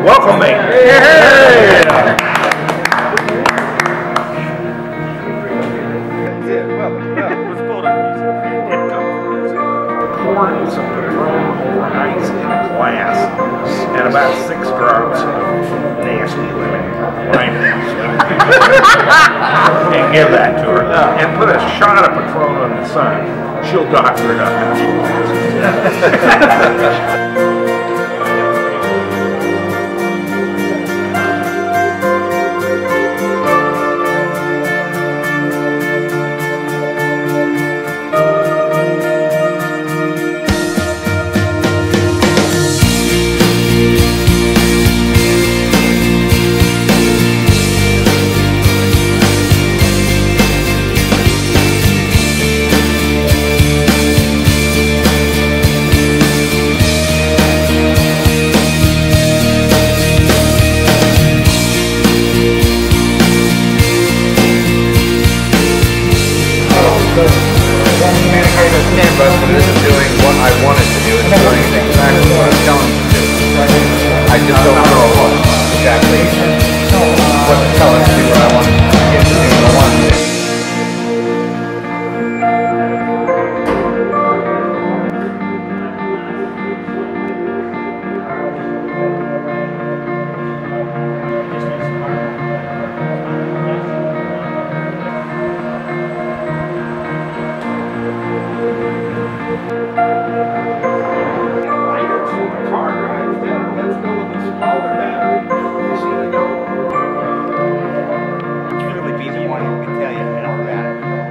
welcome me. Yeah. Quarts of Patron over ice in a glass, and about 6 drops of nasty lemon and give that to her, and put a shot of Patron in the sun. She'll doctor it up how she wants. But this is doing what I wanted to do. It's doing exactly what I'm telling it to do. I just don't know exactly what to tell it to do what I want to get to do what I want to do.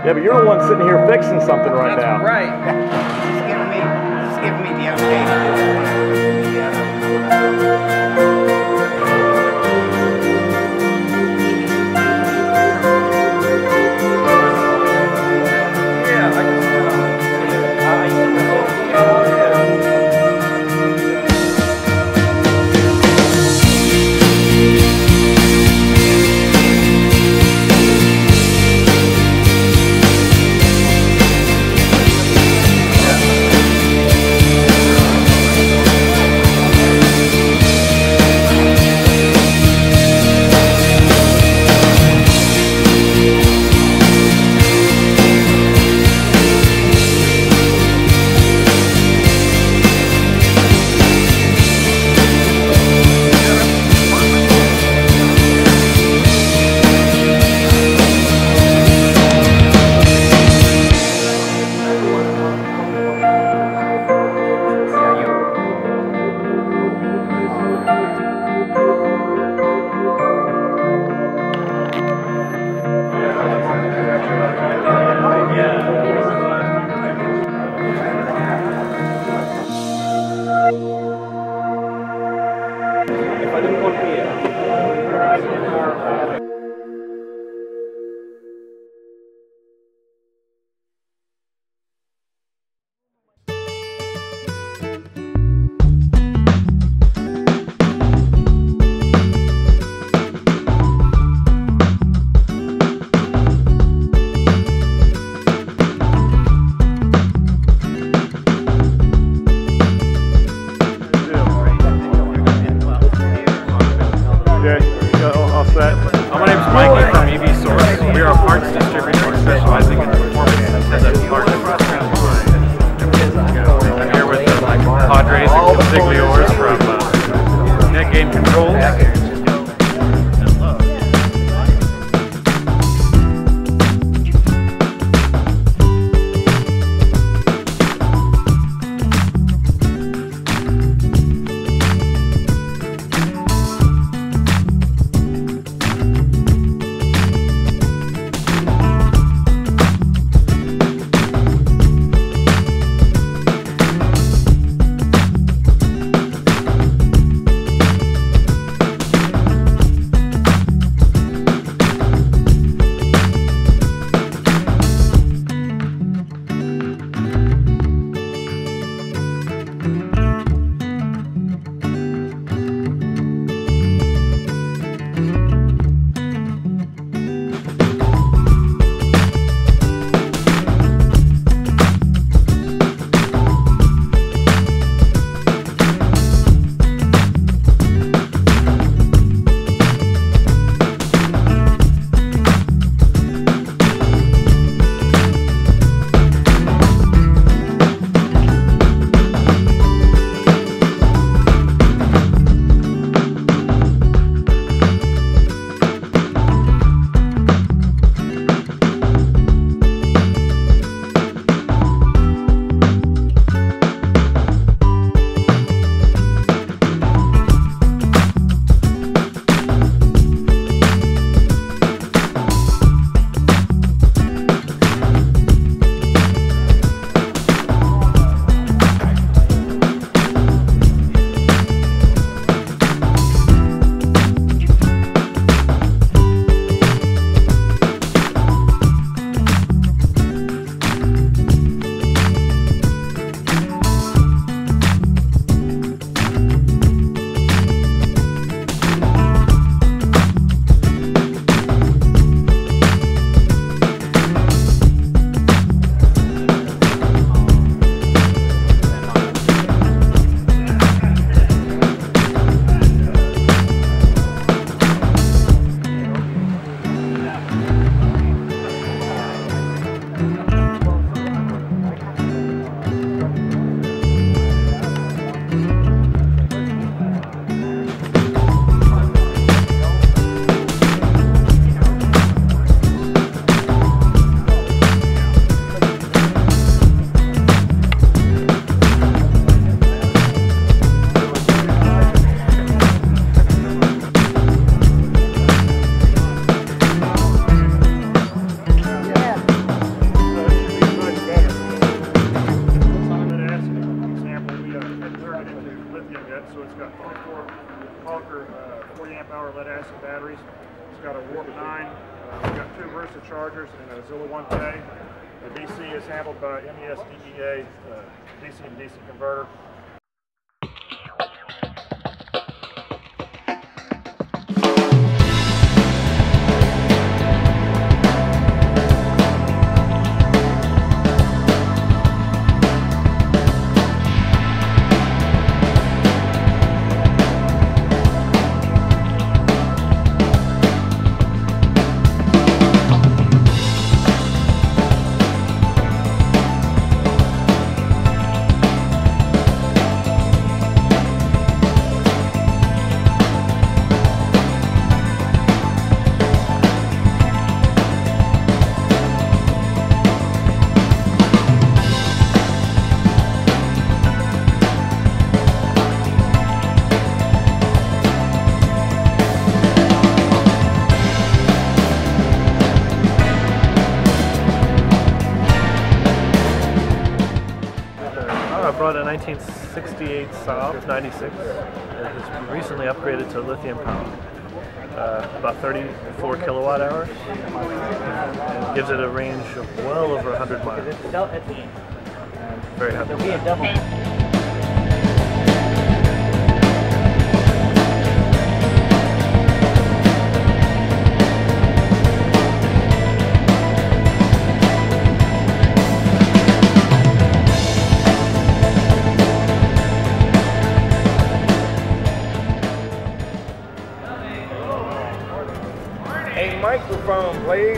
Yeah, but you're the one sitting here fixing something right now. That's right. Just giving me the update. My name is Mikey from EVCcon. We are a parts distributor specializing in performance and parts. I'm here with the Padres and Consigliors from Net Game Control. It's got 24 Hawker 40 amp hour lead acid batteries. It's got a Warp 9. We've got 2 Versa chargers and a Zilla 1K. The DC is handled by MES DEA DC and DC converter. I brought a 1968 Saab 96. It was recently upgraded to lithium power. About 34 kilowatt hours. And gives it a range of well over 100 miles. Very happy. A microphone, please.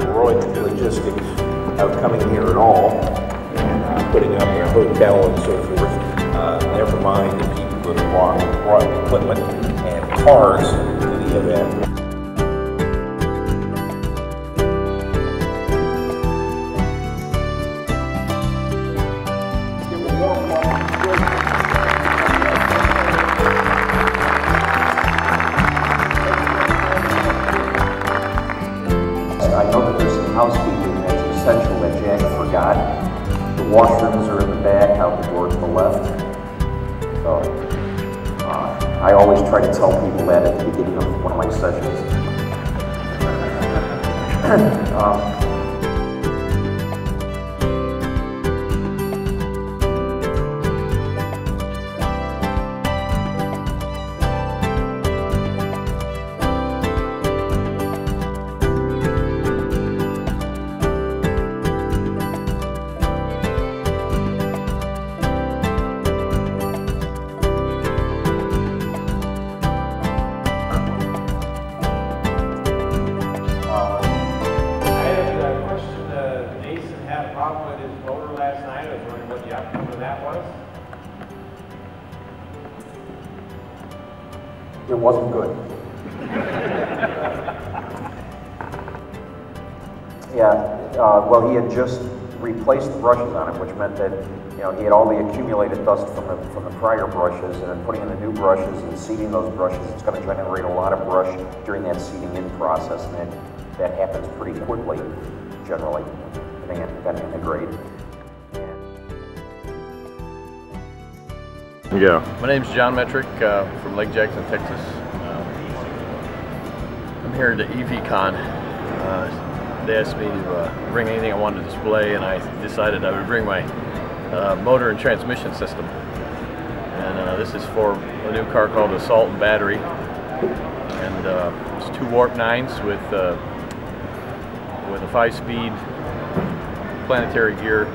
Heroic logistics of coming here at all and putting up a hotel and so forth. Never mind the people that have brought equipment and cars to the event. I know that there's some housekeeping that's essential that Jack forgot. The washrooms are in the back, out the door to the left. So, I always try to tell people that at the beginning of one of my sessions. With his motor last night. I was wondering what the outcome of that was. It wasn't good. Well, he had just replaced the brushes on it, which meant that he had all the accumulated dust from the prior brushes, and then putting in the new brushes and seeding those brushes, it's going to generate a lot of brush during that seeding in process, and that happens pretty quickly, generally. Depending on the grade. Yeah. My name's John Metrick from Lake Jackson, Texas. I'm here at the EVCcon. They asked me to bring anything I wanted to display, and I decided I would bring my motor and transmission system. And this is for a new car called the Salt and Battery. And it's 2 Warp 9s with a 5-speed planetary gear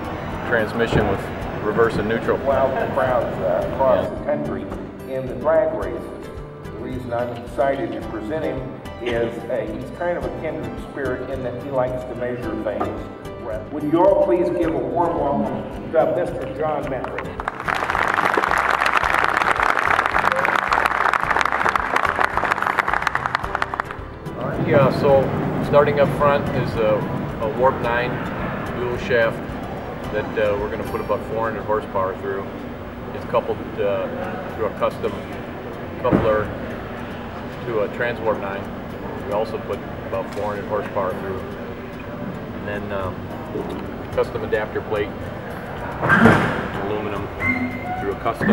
transmission with reverse and neutral. Wow, crowds across the country in the drag races. The reason I'm excited to present him is he's kind of a kindred spirit in that he likes to measure things. Would you all please give a warm welcome to Mr. John Metrick. Yeah, so starting up front is a Warp 9 dual shaft that we're going to put about 400 horsepower through. It's coupled through a custom coupler to a Transwarp 9. We also put about 400 horsepower through. And then custom adapter plate, aluminum through a custom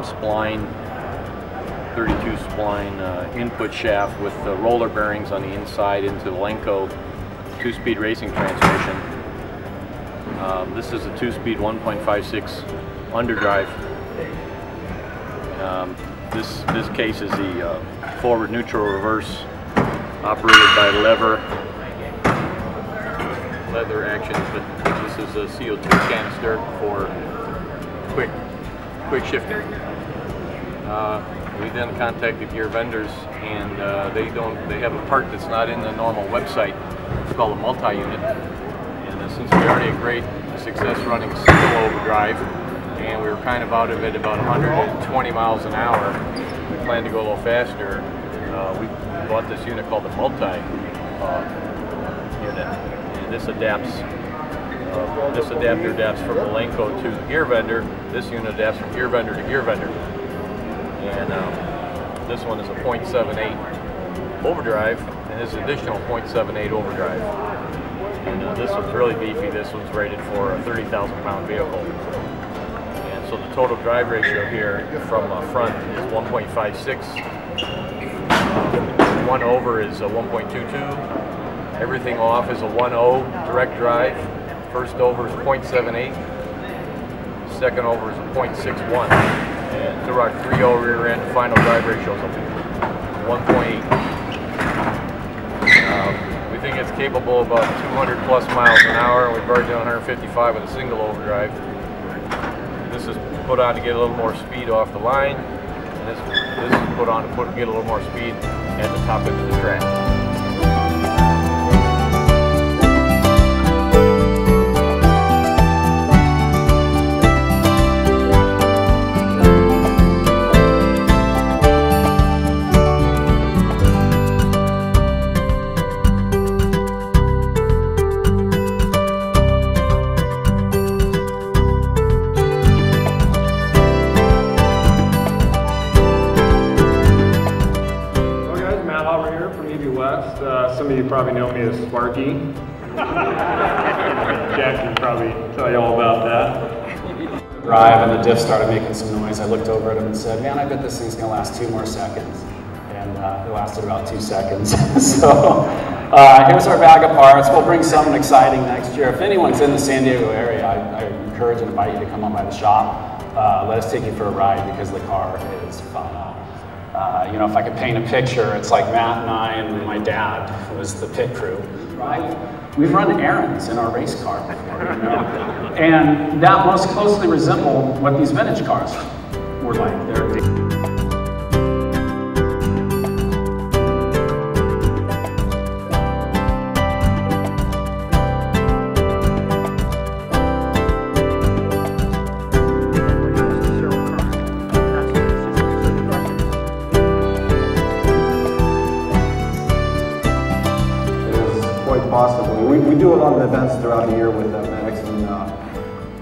spline, 32 spline input shaft with roller bearings on the inside into the Lenco 2-speed racing transmission. This is a 2-speed 1.56 underdrive. This case is the forward neutral reverse operated by leather action, but this is a CO2 canister for quick shifting. We then contacted gear vendors, and they have a part that's not in the normal website. It's called a multi-unit, and since we already had great success running single overdrive, and we were kind of out of it about 120 miles an hour, we planned to go a little faster. We bought this unit called the multi-unit, and this adapter adapts from Malenko to the gear vendor. This unit adapts from gear vendor to gear vendor. And this one is a 0.78 overdrive, and this additional 0.78 overdrive. And this one's really beefy. This one's rated for a 30,000-pound vehicle. And so the total drive ratio here from front is 1.56. 1 over is a 1.22. Everything off is a 1.0 direct drive. First over is 0.78. Second over is a 0.61. And through our 3.0 rear end, final drive ratio is 1.8. We think it's capable of about 200 plus miles an hour, and we've already done 155 with a single overdrive. This is put on to get a little more speed off the line, and this is put on to get a little more speed at the top end of the track. Some of you probably know me as Sparky. Jack can probably tell you all about that. Drive and the diff started making some noise. I looked over at him and said, man, I bet this thing's gonna last 2 more seconds. And it lasted about 2 seconds. So here's our bag of parts. We'll bring something exciting next year. If anyone's in the San Diego area, I encourage and invite you to come on by the shop. Let us take you for a ride because the car is fun. You know, if I could paint a picture, it's like Matt and I and my dad, who was the pit crew. We've run errands in our race car before, you know? And that most closely resembled what these vintage cars were like. Possibly. We do a lot of events throughout the year with Medics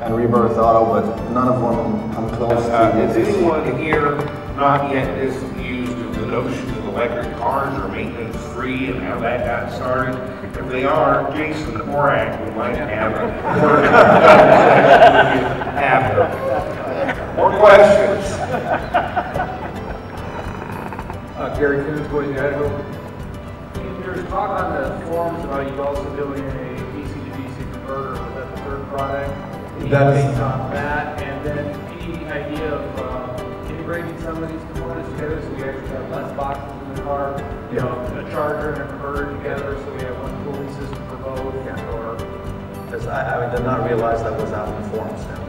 and Rebirth Auto, but none of them come close to Has anyone here not yet disabused of the notion that electric cars are maintenance free and how that got started? If they are, Jason Korak would like to have a word after. More questions? Gary Coons, Boise, Idaho. There's talk on the forums about you also doing a DC to DC converter. Was that the third product? That is on that, and then any idea of integrating some of these components together so we actually have less boxes in the car? You know, a charger and a converter together so we have one cooling system for both. Or I did not realize that was out in the forums now.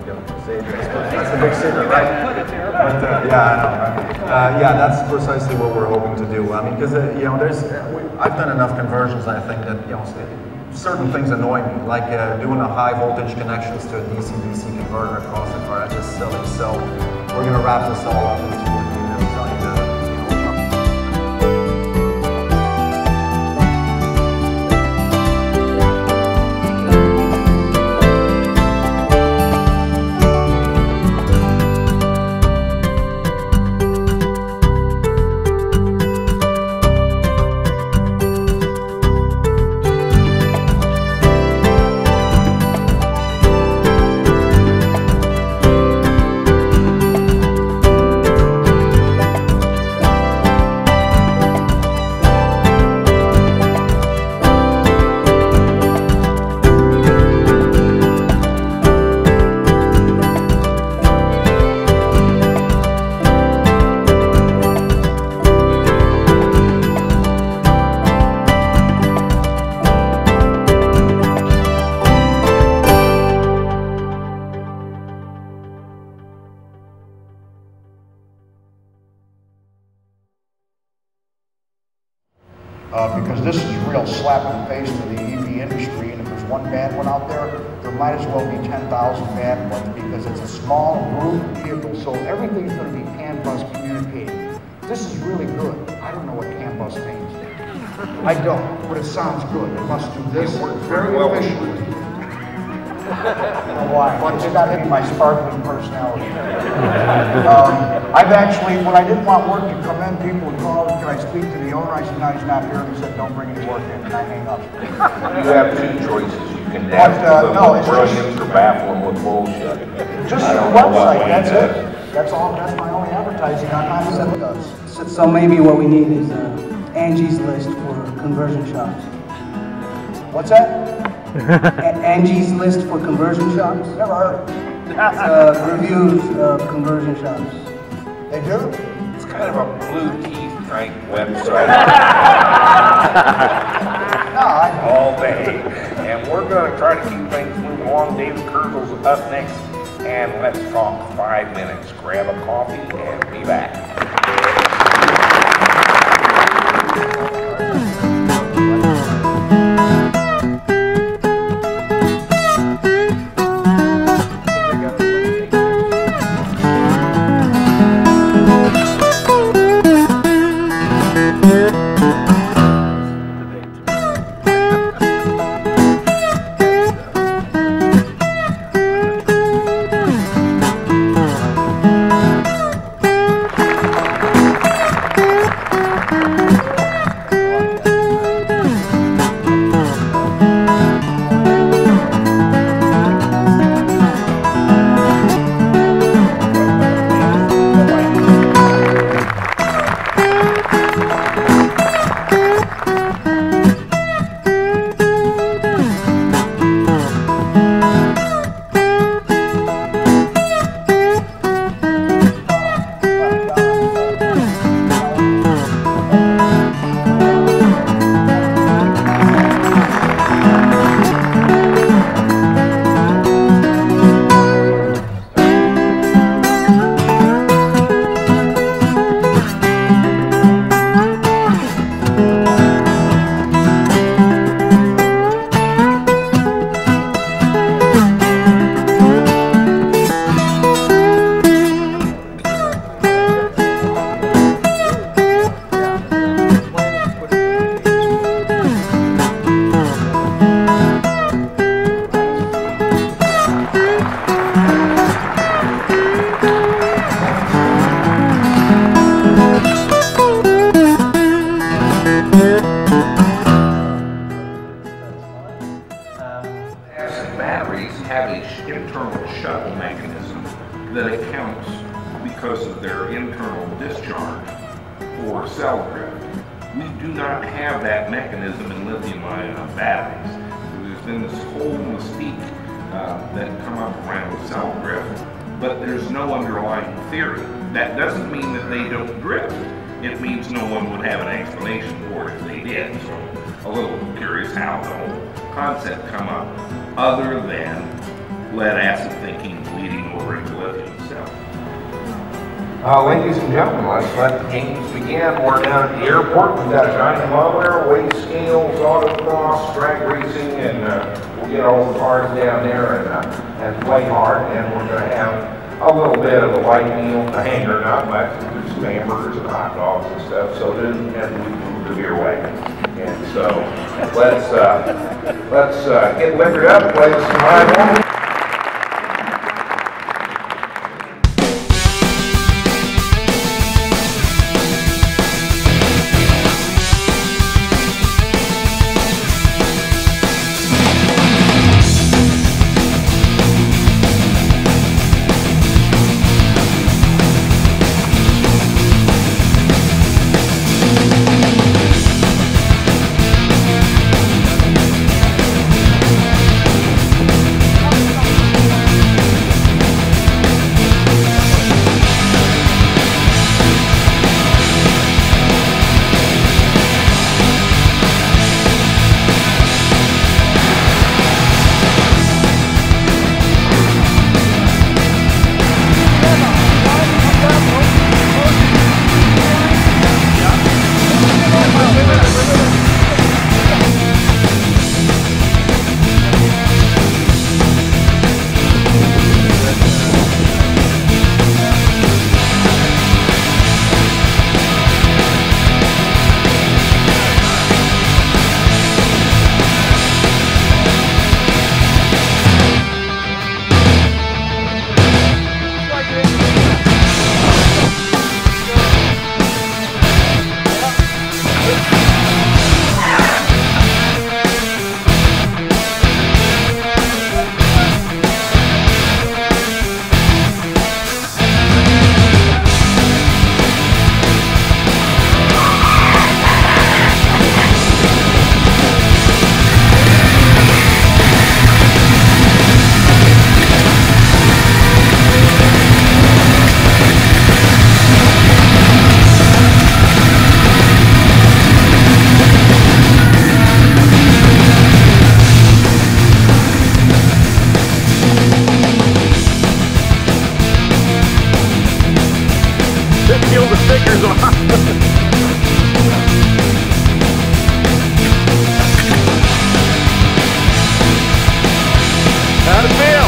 That's the big secret, right? But yeah, I know. Right? Yeah, that's precisely what we're hoping to do. I mean, because you know, I've done enough conversions. I think that, you know, certain things annoy me, like doing a high voltage connections to a DC-DC converter across the car. That's just silly. So we're going to wrap this all up into one unit and tell you that. because this is a real slap in the face to the EV industry, and if there's one bad one out there might as well be 10,000 bad ones, because it's a small group vehicle, so everything's going to be CAN bus communicating. This is really good. I don't know what CAN bus means. I don't, but it sounds good. It must do this. It works very efficiently. I don't know why. Well, it's got to be my sparkling personality. I've actually, when I didn't want work to come in, people would call, can I speak to the owner? I said, no, he's not here. And he said, don't bring any work in, and I hang up. You have two choices. You can dazzle them with brilliance or baffle them with bullshit. Just the website, that's it. That's all, that's my only advertising on my side does. So maybe what we need is Angie's List for conversion shops. What's that? Angie's List for conversion shops. Never heard of it. Reviews of conversion shops. They do? It's kind of a blue teeth type website. All day. And we're going to try to keep things moving along. David Kurzel's up next. And let's talk 5 minutes. Grab a coffee and be back. That accounts because of their internal discharge for cell drift. We do not have that mechanism in lithium-ion batteries. There's been this whole mystique that come up around cell drift, but there's no underlying theory. That doesn't mean that they don't drift. It means no one would have an explanation for it if they did. So a little curious how the whole concept come up, other than lead-acid thinking bleeding over into lithium itself. Ladies and gentlemen, let's let the games begin. We're down at the airport. We've got dynamometer, weight scales, autocross, drag racing, and we'll get all the cars down there and play hard. And we're going to have a little bit of a light meal, a hanger, not much. There's some hamburgers and hot dogs and stuff. So then we move the beer wagon. And so let's get liquored up, play some live on. That peels the stickers off. How'd it feel?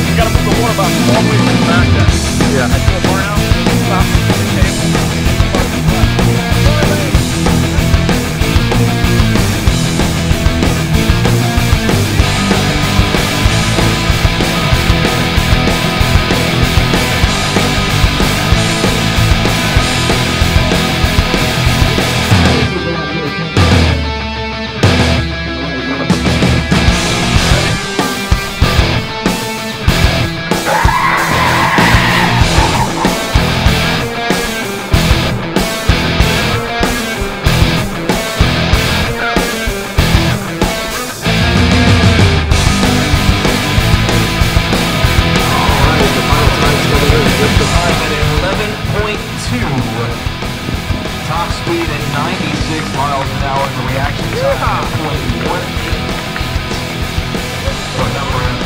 You gotta move the water box all the way to the back there. Yeah. I feel more out. Stop the table. Top speed at 96 miles an hour. The reaction time at 0.18. So now we're at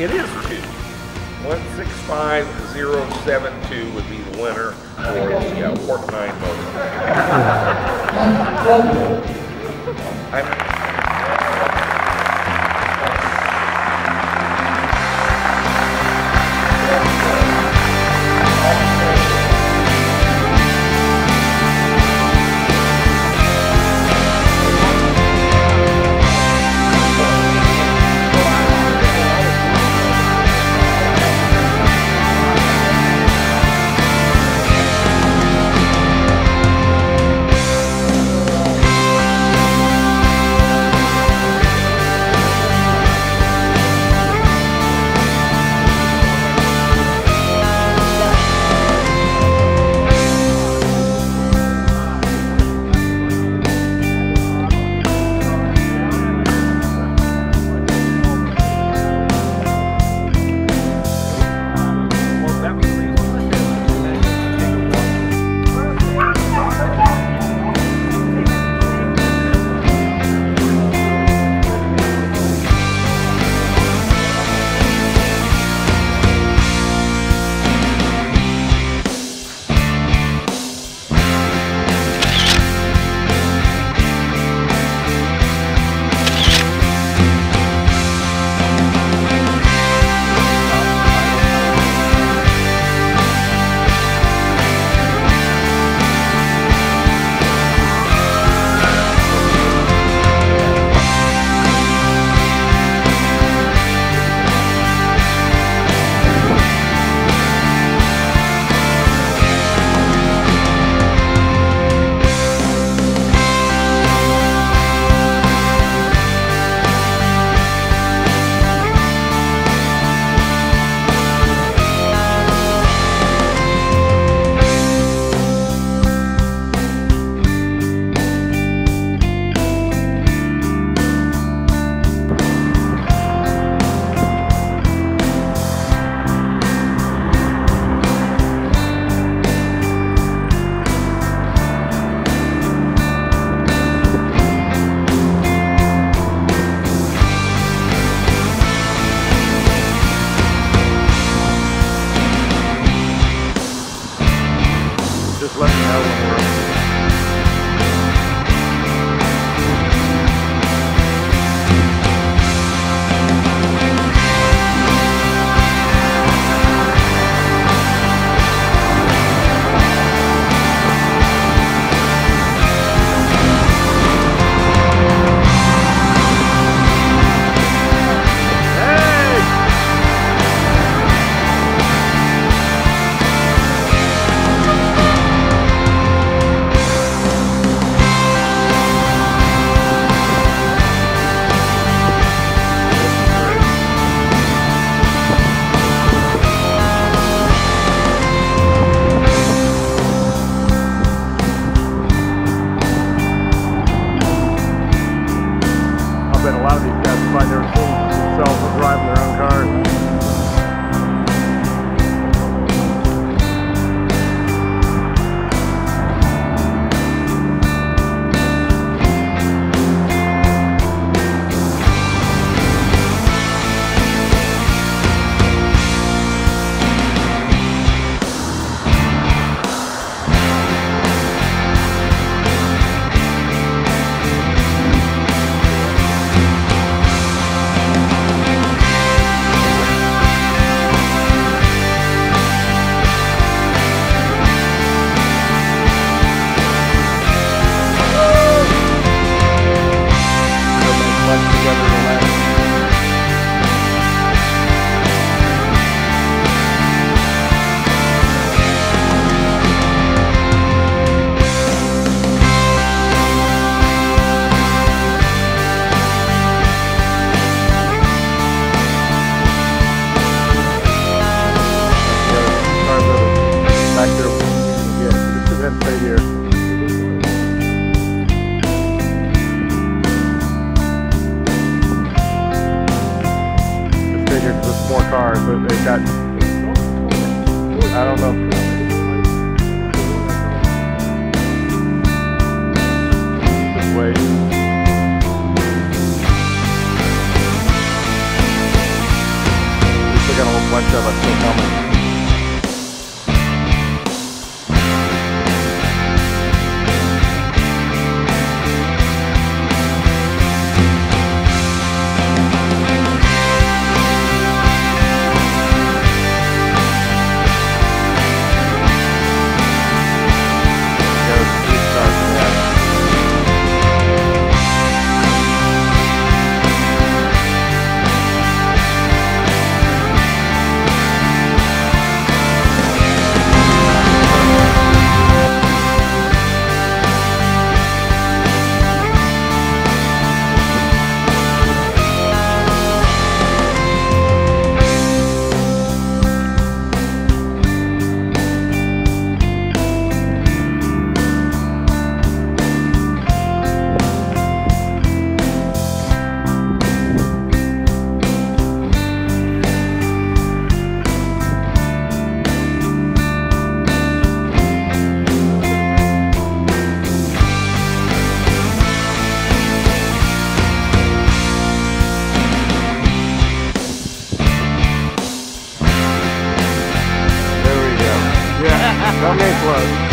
It is 2. 165072 would be the winner for the Warp 9 motor. Just let me know when we're a lot of these guys probably never seen themselves driving their own cars. More cars, but they've got, I don't know. This way. bunch of us still coming. Come in close.